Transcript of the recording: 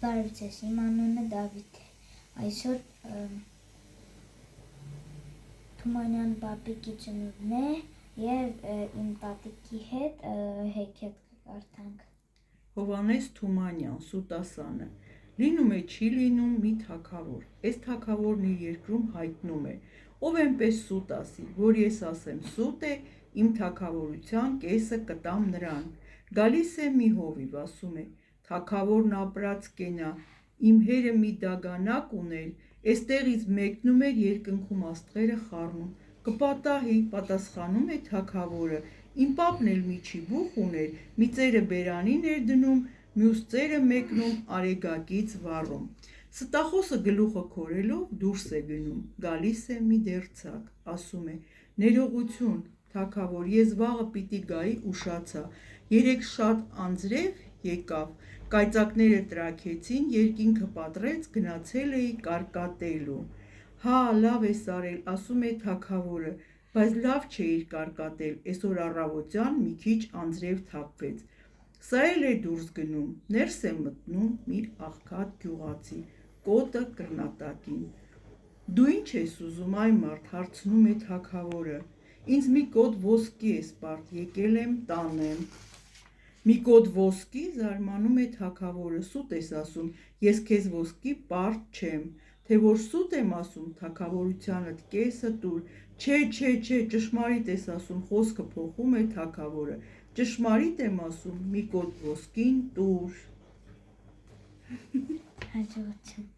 Բարև ձեզ, իմ անունը Դավիթ է, այսօր Թումանյան պապիկի ծնունդն է և իմ տատիկի հետ հեքիաթ կկարդանք։ Հովհաննես Թումանյան, Սուտասանը, լինում է չի լինում մի թագավոր, այս թագավորն իր երկրում հայտնում է, ով էնպես սուտ ասի, որ ես ասեմ սուտ է, իմ թագավորության կեսը կտամ նրան, գալիս է մի հովիվ, ասում է, թագավորն ապրած կենա, իմ հերը մի դագանակ ուներ, էստեղից մեկնում էր երկնքում աստղերը խառնում, կպատահի, պատասխանում է թագավորը, իմ պապն էլ մի չիբուխ ուներ, մի ծերը բերանին էր դնում, մյուս ծերը մեկնում արեգակից վառում, ստախոսը գլուխը քորելով դուրս է գնում, գալիս է մի դերձակ, ասում է, ներողություն, թագավոր, ես վաղը պիտի գայի ուշացա, երեկ շատ անձրև եկավ, կայծակները տրաքեցին, երկինքը պատռեց, գնացել էի կարկատելու, հա, լավ ես արել, ասում է թագավորը, բայց լավ չէիր կարկատել, էսօր առավոտյան մի քիչ անձրև թափվեց, սա էլ է դուրս գնում, ներս է մտնում մի աղքատ գյուղացի, կոտը կռնատակին, դու ինչ ես ուզում այ մարդ, հարցնում է թագավորը, ինձ մի կոտ ոսկի է սպառտ, եկել եմ տանեմ, մի կոտ ոսկի, զարմանում է թագավորը, սուտ ես ասում, ես քեզ ոսկի պարտք չեմ, թե որ սուտ եմ ասում, թագավորությանդ կեսը տուր, չէ, ճշմարիտ ես ասում, խոսքը փոխում է թագավորը, ճշմարիտ եմ ասում, մի կոտ ոսկին տուր։ Հաջողություն։